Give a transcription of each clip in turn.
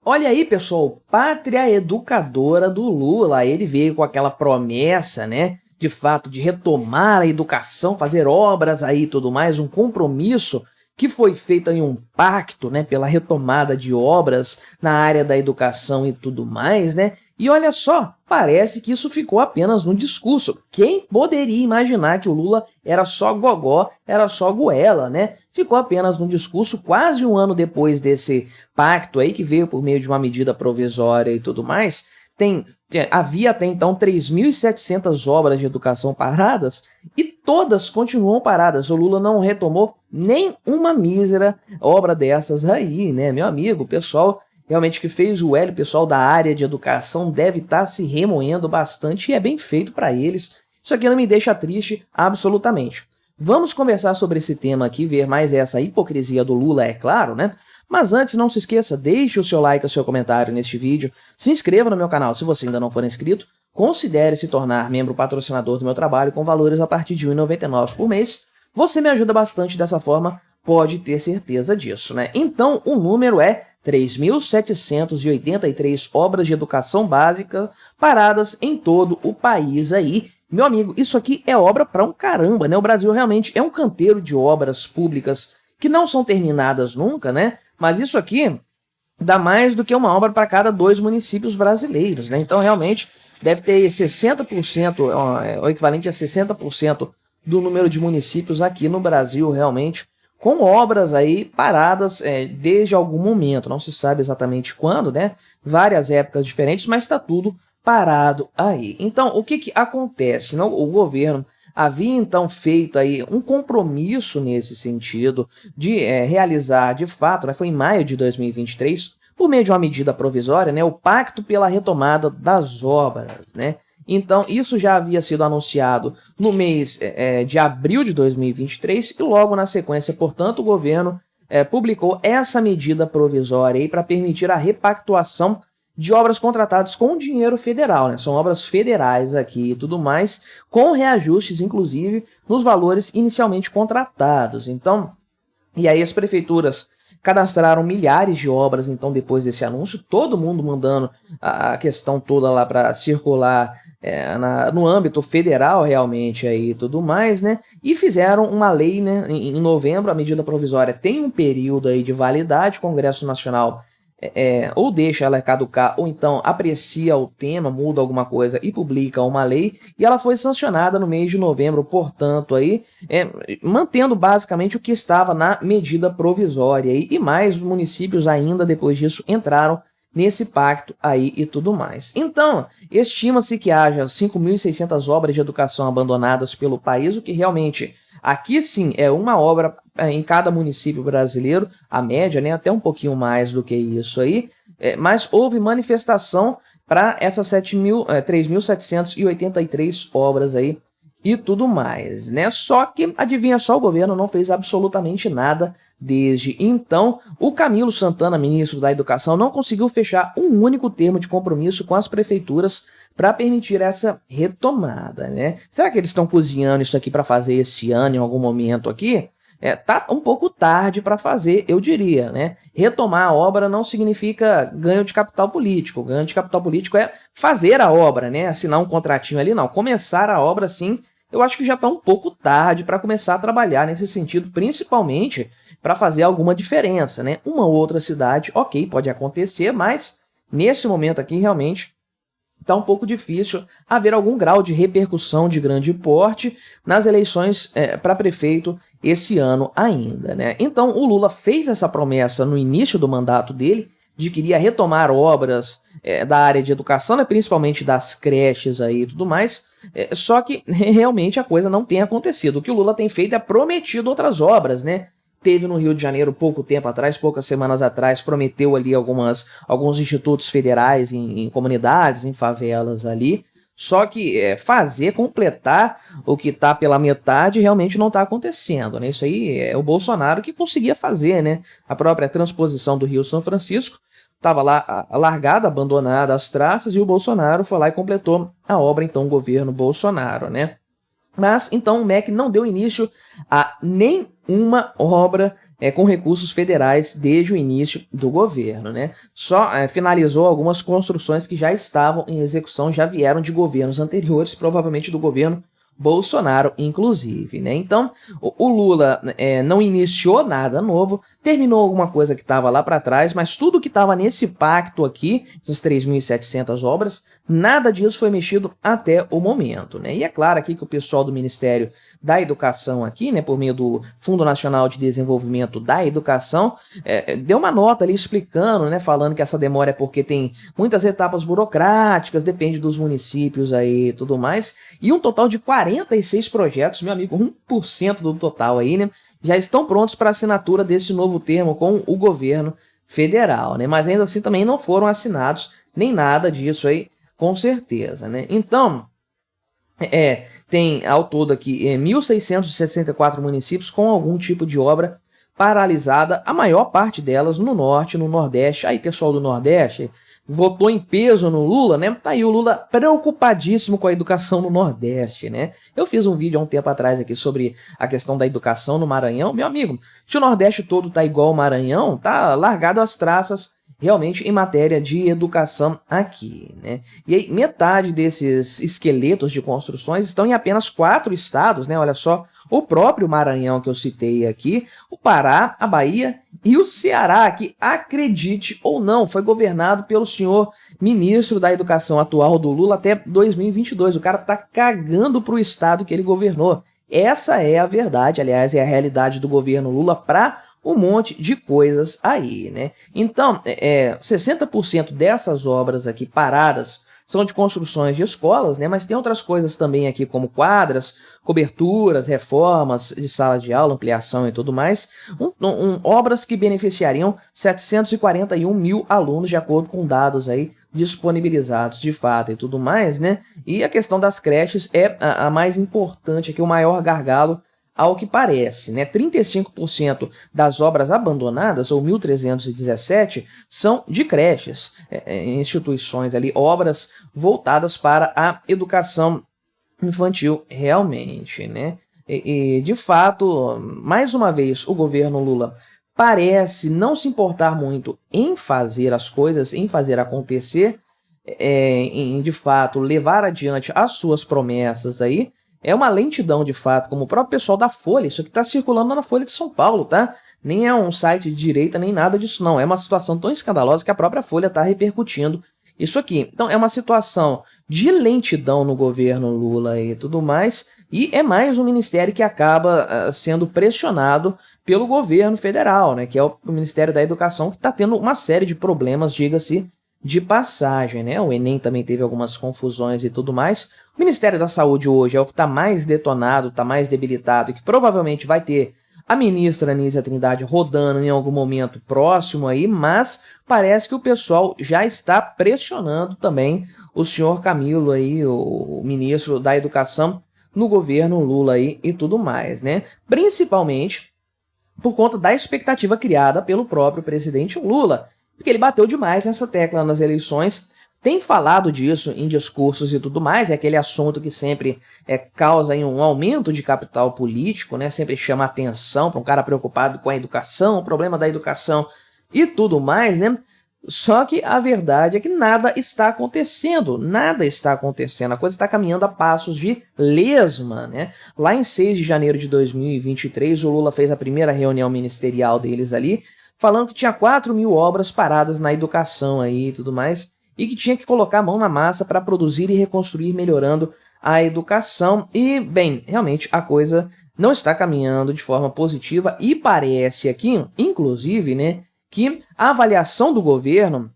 Olha aí, pessoal, pátria educadora do Lula. Ele veio com aquela promessa, né, de fato, de retomar a educação, fazer obras aí e tudo mais, um compromisso que foi feito em um pacto, né, pela retomada de obras na área da educação e tudo mais, né? E olha só, parece que isso ficou apenas no discurso. Quem poderia imaginar que o Lula era só gogó, era só goela, né? Ficou apenas no discurso quase um ano depois desse pacto aí, que veio por meio de uma medida provisória e tudo mais. Havia até então 3.700 obras de educação paradas e todas continuam paradas. O Lula não retomou nem uma mísera obra dessas aí, né? Meu amigo, o pessoal realmente que fez o L, o pessoal da área de educação deve estar se remoendo bastante e é bem feito para eles. Isso aqui não me deixa triste absolutamente. Vamos conversar sobre esse tema aqui, ver mais essa hipocrisia do Lula, é claro, né? Mas antes, não se esqueça, deixe o seu like e o seu comentário neste vídeo, se inscreva no meu canal se você ainda não for inscrito, considere se tornar membro patrocinador do meu trabalho com valores a partir de R$ 1,99 por mês. Você me ajuda bastante dessa forma, pode ter certeza disso, né? Então, o número é 3.783 obras de educação básica paradas em todo o país aí. Meu amigo, isso aqui é obra pra um caramba, né? O Brasil realmente é um canteiro de obras públicas que não são terminadas nunca, né? Mas isso aqui dá mais do que uma obra para cada 2 municípios brasileiros, né? Então, realmente, deve ter 60%, o equivalente a 60% do número de municípios aqui no Brasil, realmente, com obras aí paradas desde algum momento, não se sabe exatamente quando, né? Várias épocas diferentes, mas está tudo parado aí. Então, o que acontece? O governo havia então feito aí um compromisso nesse sentido de realizar de fato, né, foi em maio de 2023, por meio de uma medida provisória, né, o Pacto pela Retomada das Obras, né? Então, isso já havia sido anunciado no mês de abril de 2023 e logo na sequência, portanto, o governo publicou essa medida provisória aí para permitir a repactuação de obras contratadas com dinheiro federal, né? São obras federais aqui e tudo mais, com reajustes, inclusive, nos valores inicialmente contratados. Então, e aí as prefeituras cadastraram milhares de obras, então, depois desse anúncio, todo mundo mandando a questão toda lá para circular no âmbito federal, realmente, aí e tudo mais, né? E fizeram uma lei, né? Em novembro, a medida provisória tem um período aí de validade, o Congresso Nacional ou deixa ela caducar, ou então aprecia o tema, muda alguma coisa e publica uma lei, e ela foi sancionada no mês de novembro, portanto, aí, mantendo basicamente o que estava na medida provisória, e mais municípios ainda depois disso entraram nesse pacto aí e tudo mais. Então, estima-se que haja 5.600 obras de educação abandonadas pelo país, o que realmente, aqui sim, é uma obra em cada município brasileiro, a média, né, até um pouquinho mais do que isso aí, mas houve manifestação para essas 3.783 obras aí e tudo mais, né? Só que, adivinha só, o governo não fez absolutamente nada desde então. O Camilo Santana, ministro da Educação, não conseguiu fechar um único termo de compromisso com as prefeituras para permitir essa retomada, né? Será que eles estão cozinhando isso aqui para fazer esse ano em algum momento aqui? Tá um pouco tarde para fazer, eu diria, né? Retomar a obra não significa ganho de capital político. Ganho de capital político é fazer a obra, né? Assinar um contratinho ali, não. Começar a obra, sim, eu acho que já está um pouco tarde para começar a trabalhar nesse sentido, principalmente para fazer alguma diferença, né? Uma outra cidade, ok, pode acontecer, mas nesse momento aqui, realmente, está um pouco difícil haver algum grau de repercussão de grande porte nas eleições para prefeito esse ano ainda, né? Então, o Lula fez essa promessa no início do mandato dele, de que iria retomar obras da área de educação, né, principalmente das creches aí e tudo mais, só que realmente a coisa não tem acontecido. O que o Lula tem feito é prometido outras obras, né? Teve no Rio de Janeiro pouco tempo atrás, poucas semanas atrás, prometeu ali alguns institutos federais em comunidades, em favelas ali, só que completar o que está pela metade realmente não está acontecendo, né? Isso aí é o Bolsonaro que conseguia fazer, né? A própria transposição do Rio-São Francisco estava lá largada, abandonada as traças, e o Bolsonaro foi lá e completou a obra, então, o governo Bolsonaro, né? Mas, então, o MEC não deu início a nem uma obra com recursos federais desde o início do governo, né? Só finalizou algumas construções que já estavam em execução, já vieram de governos anteriores, provavelmente do governo Bolsonaro, inclusive, né? Então, o Lula não iniciou nada novo, terminou alguma coisa que estava lá para trás, mas tudo que estava nesse pacto aqui, essas 3.700 obras, nada disso foi mexido até o momento, né? E é claro aqui que o pessoal do Ministério da Educação aqui, né, por meio do Fundo Nacional de Desenvolvimento da Educação, deu uma nota ali explicando, né, falando que essa demora é porque tem muitas etapas burocráticas, depende dos municípios aí e tudo mais, e um total de 46 projetos, meu amigo, 1% do total aí, né, já estão prontos para assinatura desse novo termo com o governo federal, né, mas ainda assim também não foram assinados nem nada disso aí, com certeza, né. Então, tem ao todo aqui 1.664 municípios com algum tipo de obra paralisada, a maior parte delas no norte, no nordeste. Aí, pessoal do nordeste, votou em peso no Lula, né? Tá aí o Lula preocupadíssimo com a educação no nordeste, né? Eu fiz um vídeo há um tempo atrás aqui sobre a questão da educação no Maranhão. Meu amigo, se o nordeste todo tá igual ao Maranhão, tá largado as traças realmente em matéria de educação aqui, né? E aí, metade desses esqueletos de construções estão em apenas 4 estados, né? Olha só, o próprio Maranhão que eu citei aqui, o Pará, a Bahia e o Ceará, que, acredite ou não, foi governado pelo senhor ministro da Educação atual do Lula até 2022. O cara tá cagando pro estado que ele governou. Essa é a verdade, aliás, é a realidade do governo Lula para um monte de coisas aí, né? Então, 60% dessas obras aqui paradas são de construções de escolas, né? Mas tem outras coisas também aqui, como quadras, coberturas, reformas de sala de aula, ampliação e tudo mais. Obras que beneficiariam 741 mil alunos, de acordo com dados aí disponibilizados de fato e tudo mais, né? E a questão das creches é a mais importante aqui, o maior gargalo, ao que parece, né? 35% das obras abandonadas, ou 1.317, são de creches, instituições ali, obras voltadas para a educação infantil realmente, né? E de fato, mais uma vez, o governo Lula parece não se importar muito em fazer as coisas, em fazer acontecer, em de fato levar adiante as suas promessas aí. É uma lentidão, de fato, como o próprio pessoal da Folha, isso aqui está circulando na Folha de São Paulo, tá? Nem é um site de direita, nem nada disso, não. É uma situação tão escandalosa que a própria Folha está repercutindo isso aqui. Então, é uma situação de lentidão no governo Lula e tudo mais, e é mais um ministério que acaba sendo pressionado pelo governo federal, né? Que é o Ministério da Educação, que está tendo uma série de problemas, diga-se de passagem, né? O Enem também teve algumas confusões e tudo mais. O Ministério da Saúde hoje é o que está mais detonado, está mais debilitado e que provavelmente vai ter a ministra Anísia Trindade rodando em algum momento próximo aí, mas parece que o pessoal já está pressionando também o senhor Camilo aí, o ministro da Educação no governo Lula aí e tudo mais, né? Principalmente por conta da expectativa criada pelo próprio presidente Lula, porque ele bateu demais nessa tecla nas eleições, tem falado disso em discursos e tudo mais, é aquele assunto que sempre causa aí um aumento de capital político, né? Sempre chama atenção para um cara preocupado com a educação, o problema da educação e tudo mais, né? Só que a verdade é que nada está acontecendo, a coisa está caminhando a passos de lesma, né? Lá em 6 de janeiro de 2023, o Lula fez a primeira reunião ministerial deles ali, falando que tinha 4.000 obras paradas na educação aí e tudo mais, e que tinha que colocar a mão na massa para produzir e reconstruir, melhorando a educação. E, bem, realmente a coisa não está caminhando de forma positiva e parece aqui, inclusive, né, que a avaliação do governo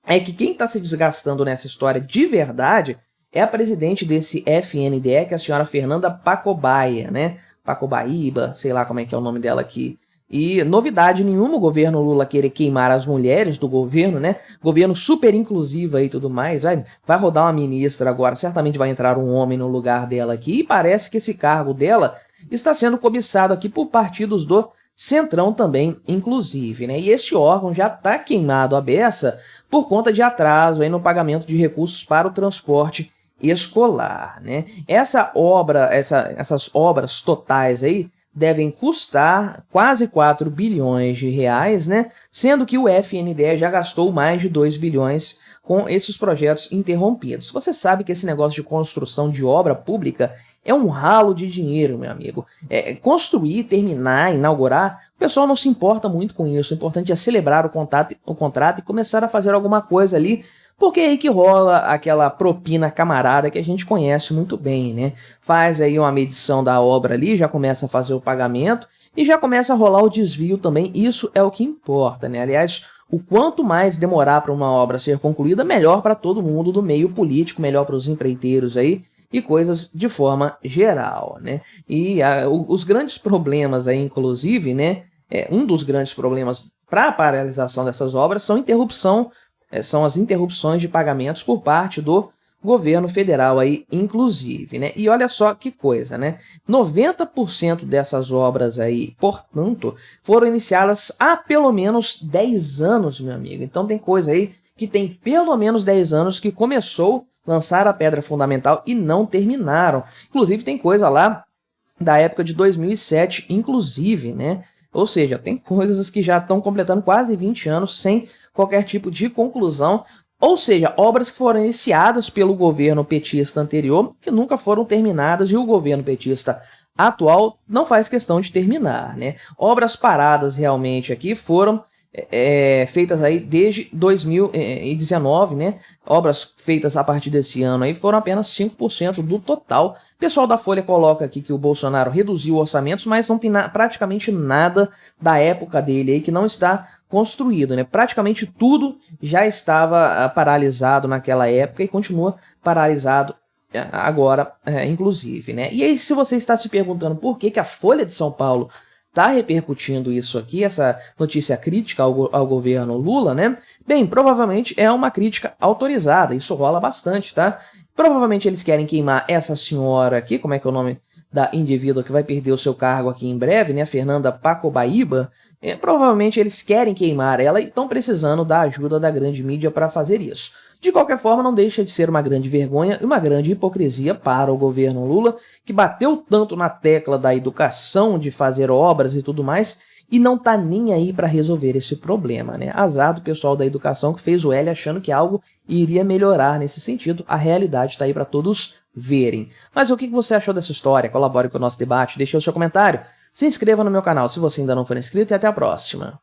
é que quem está se desgastando nessa história de verdade é a presidente desse FNDE, que é a senhora Fernanda Pacobaia, né? Pacobaíba, sei lá como é que é o nome dela aqui. E novidade nenhuma o governo Lula querer queimar as mulheres do governo, né? Governo super inclusivo aí e tudo mais. Vai rodar uma ministra agora, certamente vai entrar um homem no lugar dela aqui. E parece que esse cargo dela está sendo cobiçado aqui por partidos do Centrão também, inclusive, né? E esse órgão já está queimado à beça por conta de atraso aí no pagamento de recursos para o transporte escolar, né? Essas obras totais aí devem custar quase 4 bilhões de reais, né? Sendo que o FNDE já gastou mais de 2 bilhões com esses projetos interrompidos. Você sabe que esse negócio de construção de obra pública é um ralo de dinheiro, meu amigo. Construir, terminar, inaugurar, o pessoal não se importa muito com isso. O importante é celebrar o contrato e começar a fazer alguma coisa ali, porque é aí que rola aquela propina camarada que a gente conhece muito bem, né? Faz aí uma medição da obra ali, já começa a fazer o pagamento e já começa a rolar o desvio também. Isso é o que importa, né? Aliás, o quanto mais demorar para uma obra ser concluída, melhor para todo mundo do meio político, melhor para os empreiteiros aí e coisas de forma geral, né? E os grandes problemas aí, inclusive, né? Um dos grandes problemas para a paralisação dessas obras são as interrupções de pagamentos por parte do governo federal aí, inclusive, né? E olha só que coisa, né? 90% dessas obras aí, portanto, foram iniciadas há pelo menos 10 anos, meu amigo. Então tem coisa aí que tem pelo menos 10 anos que começou a lançar a pedra fundamental e não terminaram. Inclusive tem coisa lá da época de 2007, inclusive, né? Ou seja, tem coisas que já estão completando quase 20 anos sem qualquer tipo de conclusão. Ou seja, obras que foram iniciadas pelo governo petista anterior, que nunca foram terminadas, e o governo petista atual não faz questão de terminar, né? Obras paradas realmente aqui foram feitas aí desde 2019, né? Obras feitas a partir desse ano aí foram apenas 5% do total. O pessoal da Folha coloca aqui que o Bolsonaro reduziu orçamentos, mas não tem praticamente nada da época dele aí que não está construído, né? Praticamente tudo já estava paralisado naquela época e continua paralisado agora, inclusive, né? E aí, se você está se perguntando por que a Folha de São Paulo está repercutindo isso aqui, essa notícia crítica ao governo Lula, né? Bem, provavelmente é uma crítica autorizada, isso rola bastante, tá? Provavelmente eles querem queimar essa senhora aqui, como é que é o nome da indivídua que vai perder o seu cargo aqui em breve, né? Fernanda Pacobaíba. Provavelmente eles querem queimar ela e estão precisando da ajuda da grande mídia para fazer isso. De qualquer forma, não deixa de ser uma grande vergonha e uma grande hipocrisia para o governo Lula, que bateu tanto na tecla da educação, de fazer obras e tudo mais, e não tá nem aí para resolver esse problema, né? Azar do pessoal da educação que fez o L achando que algo iria melhorar nesse sentido. A realidade está aí para todos verem. Mas o que você achou dessa história? Colabore com o nosso debate, deixe o seu comentário. Se inscreva no meu canal se você ainda não for inscrito e até a próxima.